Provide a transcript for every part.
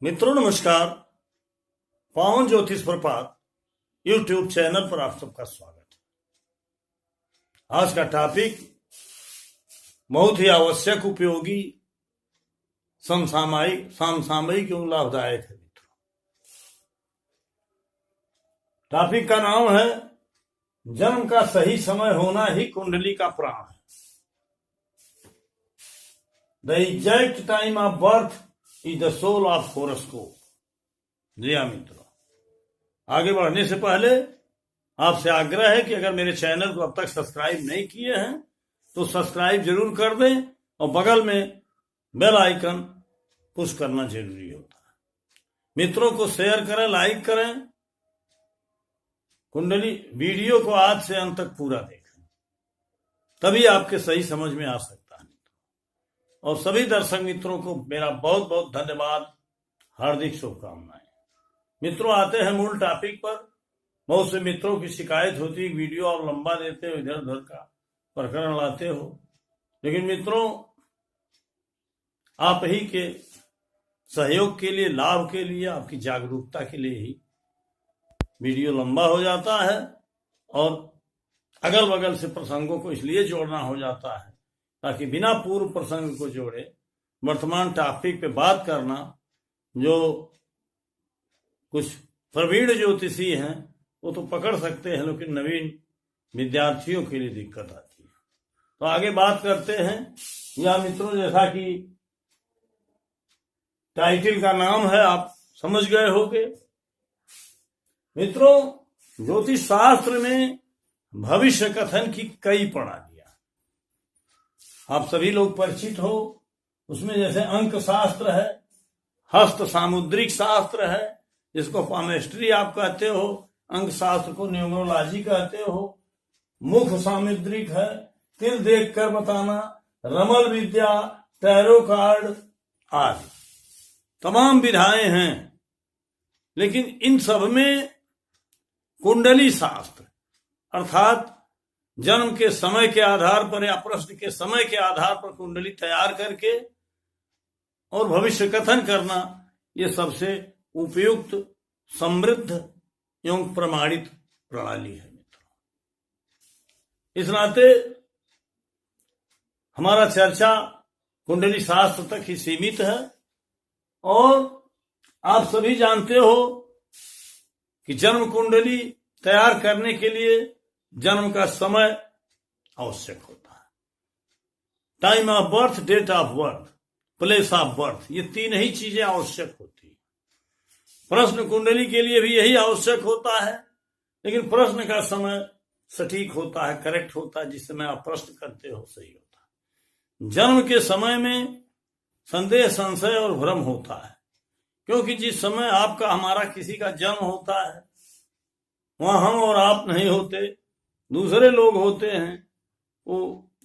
मित्रों नमस्कार। पावन ज्योतिष प्रपात यूट्यूब चैनल पर आप सबका स्वागत है। आज का टॉपिक बहुत ही आवश्यक, उपयोगी, समसामयिक एवं लाभदायक है। मित्रों, टॉपिक का नाम है जन्म का सही समय होना ही कुंडली का प्राण है। The exact time of birth is the soul of horoscope. जी हाँ मित्रों, आगे बढ़ने से पहले आपसे आग्रह है कि अगर मेरे चैनल को अब तक सब्सक्राइब नहीं किए हैं तो सब्सक्राइब जरूर कर दें और बगल में बेल आइकन पुश करना जरूरी होता है। मित्रों को शेयर करें, लाइक करें। कुंडली वीडियो को आज से अंत तक पूरा देखें, तभी आपके सही समझ में आ सकता है। और सभी दर्शक मित्रों को मेरा बहुत बहुत धन्यवाद, हार्दिक शुभकामनाएं। मित्रों, आते हैं मूल टॉपिक पर। बहुत से मित्रों की शिकायत होती है वीडियो आप लंबा देते हो, इधर उधर का प्रकरण लाते हो। लेकिन मित्रों, आप ही के सहयोग के लिए, लाभ के लिए, आपकी जागरूकता के लिए ही वीडियो लंबा हो जाता है और अगल बगल से प्रसंगों को इसलिए जोड़ना हो जाता है ताकि बिना पूर्व प्रसंग को जोड़े वर्तमान टॉपिक पे बात करना, जो कुछ प्रवीण ज्योतिषी हैं वो तो पकड़ सकते हैं, लेकिन नवीन विद्यार्थियों के लिए दिक्कत आती है। तो आगे बात करते हैं। या मित्रों, जैसा कि टाइटल का नाम है, आप समझ गए होंगे। मित्रों, ज्योतिष शास्त्र में भविष्य कथन की कई प्रणालियां आप सभी लोग परिचित हो। उसमें जैसे अंक शास्त्र है, हस्त सामुद्रिक शास्त्र है, जिसको पामेस्ट्री आप कहते हो, अंक शास्त्र को न्यूमरोलॉजी कहते हो, मुख सामुद्रिक है, तिल देख कर बताना, रमल विद्या, टैरो कार्ड आदि तमाम विधाएं हैं। लेकिन इन सब में कुंडली शास्त्र अर्थात जन्म के समय के आधार पर या प्रश्न के समय के आधार पर कुंडली तैयार करके और भविष्य कथन करना, ये सबसे उपयुक्त, समृद्ध एवं प्रमाणित प्रणाली है। मित्रों, इस नाते हमारा चर्चा कुंडली शास्त्र तक ही सीमित है। और आप सभी जानते हो कि जन्म कुंडली तैयार करने के लिए जन्म का समय आवश्यक होता है। Time of birth, date of birth, place of birth, ये तीन ही चीजें आवश्यक होती है। प्रश्न कुंडली के लिए भी यही आवश्यक होता है, लेकिन प्रश्न का समय सटीक होता है, करेक्ट होता है, जिस समय आप प्रश्न करते हो सही होता है। जन्म के समय में संदेह, संशय और भ्रम होता है, क्योंकि जिस समय आपका, हमारा, किसी का जन्म होता है वहां हम और आप नहीं होते, दूसरे लोग होते हैं। वो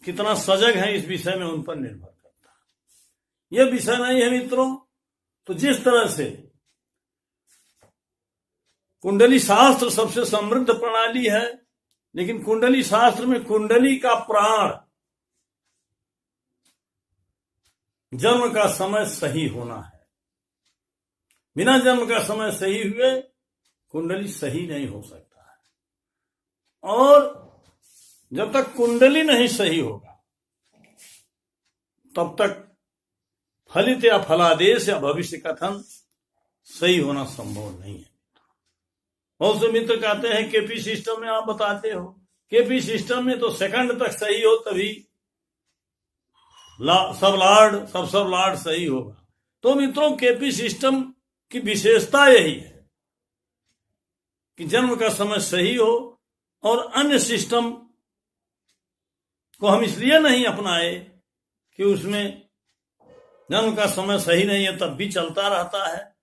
कितना सजग है इस विषय में उन पर निर्भर करता है। यह विषय नहीं है मित्रों। तो जिस तरह से कुंडली शास्त्र सबसे समृद्ध प्रणाली है, लेकिन कुंडली शास्त्र में कुंडली का प्राण जन्म का समय सही होना है। बिना जन्म का समय सही हुए कुंडली सही नहीं हो सकता है। और जब तक कुंडली नहीं सही होगा तब तक फलित या फलादेश या भविष्य कथन सही होना संभव नहीं है। बहुत से मित्र कहते हैं केपी सिस्टम में आप बताते हो, केपी सिस्टम में तो सेकंड तक सही हो तभी सब लाड सही होगा। तो मित्रों, केपी सिस्टम की विशेषता यही है कि जन्म का समय सही हो। और अन्य सिस्टम को हम इसलिए नहीं अपनाए कि उसमें जन्म का समय सही नहीं है तब भी चलता रहता है।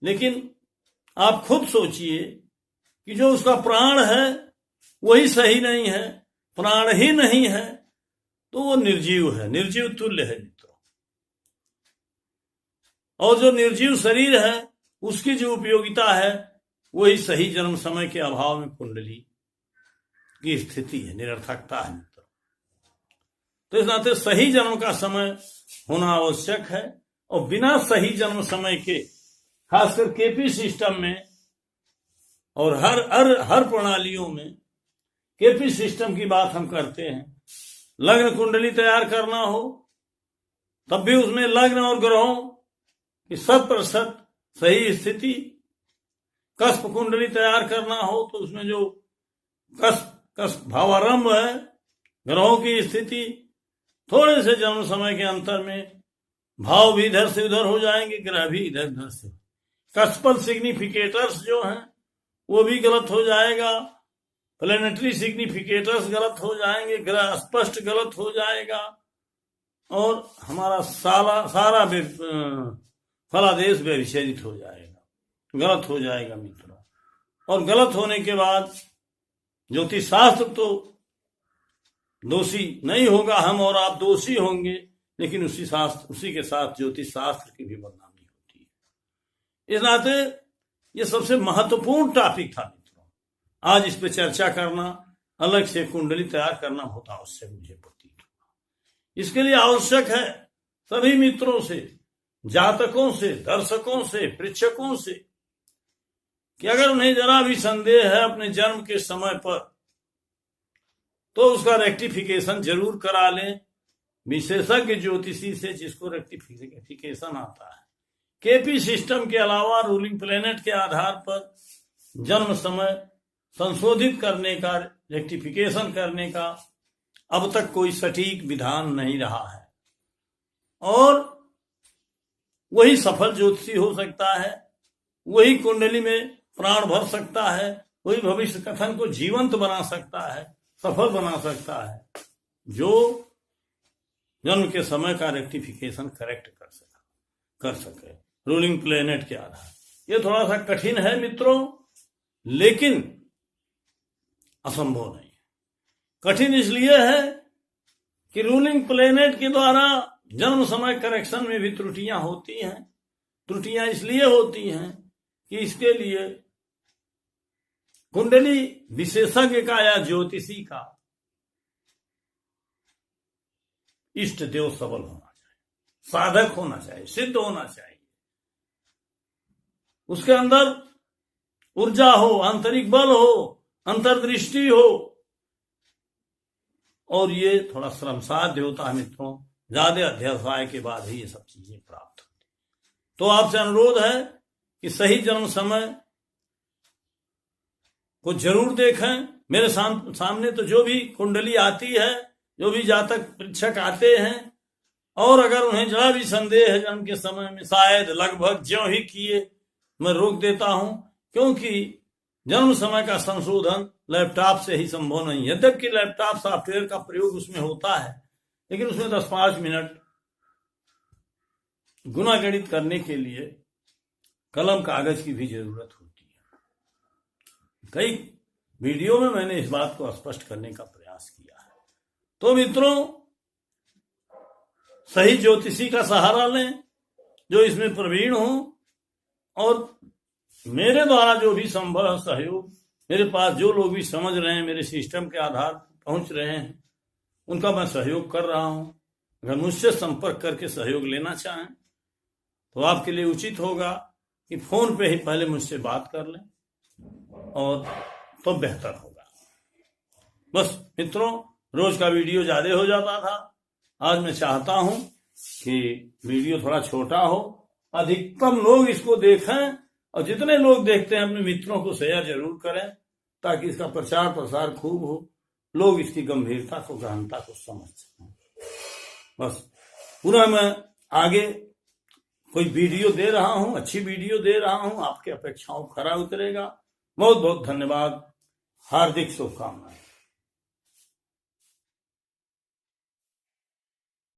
लेकिन आप खुद सोचिए कि जो उसका प्राण है वही सही नहीं है, प्राण ही नहीं है, तो वो निर्जीव है, निर्जीव तुल्य है मित्रों। और जो निर्जीव शरीर है उसकी जो उपयोगिता है वही सही जन्म समय के अभाव में कुंडली की स्थिति है, निरर्थकता है मित्रों। तो इस नाते सही जन्म का समय होना आवश्यक है। और बिना सही जन्म समय के खासकर केपी सिस्टम में और हर प्रणालियों में केपी सिस्टम की बात हम करते हैं। लग्न कुंडली तैयार करना हो तब भी उसमें लग्न और ग्रहों की 100% सही स्थिति, कस्प कुंडली तैयार करना हो तो उसमें जो कस्प भावारंभ है, ग्रहों की स्थिति, थोड़े से जन्म समय के अंतर में भाव भी इधर से उधर हो जाएंगे, ग्रह भी इधर उधर से। कस्पल सिग्निफिकेटर्स जो हैं वो भी गलत हो जाएगा, प्लेनेटरी सिग्निफिकेटर्स गलत हो जाएंगे, ग्रह स्पष्ट गलत हो जाएगा और हमारा सारा फलादेश व्यभिचरित हो जाएगा, गलत हो जाएगा मित्रों। और गलत होने के बाद ज्योतिष शास्त्र तो दोषी नहीं होगा, हम और आप दोषी होंगे, लेकिन उसी के साथ ज्योतिष शास्त्र की भी बदनामी होती है। इस नाते ये सबसे महत्वपूर्ण टॉपिक था मित्रों। आज इस पे चर्चा करना, अलग से कुंडली तैयार करना बहुत आवश्यक मुझे प्रतीत हुआ। इसके लिए आवश्यक है सभी मित्रों से, जातकों से, दर्शकों से, प्रेक्षकों से कि अगर उन्हें जरा भी संदेह है अपने जन्म के समय पर तो उसका रेक्टिफिकेशन जरूर करा लें विशेषज्ञ ज्योतिषी से, जिसको रेक्टिफिकेशन आता है। केपी सिस्टम के अलावा रूलिंग प्लेनेट के आधार पर जन्म समय संशोधित करने का, रेक्टिफिकेशन करने का अब तक कोई सटीक विधान नहीं रहा है और वही सफल ज्योतिषी हो सकता है, वही कुंडली में प्राण भर सकता है, वही भविष्य कथन को जीवंत बना सकता है, सफल बना सकता है, जो जन्म के समय का रेक्टिफिकेशन करेक्ट कर सके रूलिंग प्लेनेट के आधार। ये थोड़ा सा कठिन है मित्रों, लेकिन असंभव नहीं। कठिन इसलिए है कि रूलिंग प्लेनेट के द्वारा जन्म समय करेक्शन में भी त्रुटियां होती हैं। त्रुटियां इसलिए होती हैं कि इसके लिए कुंडली विशेषज्ञ का या ज्योतिषी का इष्ट देव सबल होना चाहिए, साधक होना चाहिए, सिद्ध होना चाहिए, उसके अंदर ऊर्जा हो, आंतरिक बल हो, अंतर्दृष्टि हो, और ये थोड़ा श्रम साध्य होता है मित्रों। ज्यादा अध्याय के बाद ही ये सब चीजें प्राप्त होती। तो आपसे अनुरोध है कि सही जन्म समय को जरूर देखें। मेरे सामने तो जो भी कुंडली आती है, जो भी जातक परीक्षक आते हैं, और अगर उन्हें जरा भी संदेह है जन्म के समय में, शायद लगभग ज्यों ही किए मैं रोक देता हूं, क्योंकि जन्म समय का संशोधन लैपटॉप से ही संभव नहीं है। यद्यपि लैपटॉप सॉफ्टवेयर का प्रयोग उसमें होता है, लेकिन उसमें 10-5 मिनट गुना गणित करने के लिए कलम कागज की भी जरूरत होती है। कई वीडियो में मैंने इस बात को स्पष्ट करने का प्रयास किया है। तो मित्रों, सही ज्योतिषी का सहारा लें जो इसमें प्रवीण हो, और मेरे द्वारा जो भी संभव है सहयोग, मेरे पास जो लोग भी समझ रहे हैं, मेरे सिस्टम के आधार पहुंच रहे हैं, उनका मैं सहयोग कर रहा हूं। अगर मुझसे संपर्क करके सहयोग लेना चाहें तो आपके लिए उचित होगा कि फोन पे ही पहले मुझसे बात कर लें, और तो बेहतर होगा। बस मित्रों, रोज का वीडियो ज्यादा हो जाता था, आज मैं चाहता हूं कि वीडियो थोड़ा छोटा हो, अधिकतम लोग इसको देखें, और जितने लोग देखते हैं अपने मित्रों को शेयर जरूर करें, ताकि इसका प्रचार प्रसार खूब हो, लोग इसकी गंभीरता को, गहनता को समझ सकें। बस पुनः मैं आगे कोई वीडियो दे रहा हूं, अच्छी वीडियो दे रहा हूं, आपके अपेक्षाओं खरा उतरेगा। बहुत बहुत धन्यवाद, हार्दिक शुभकामनाएं।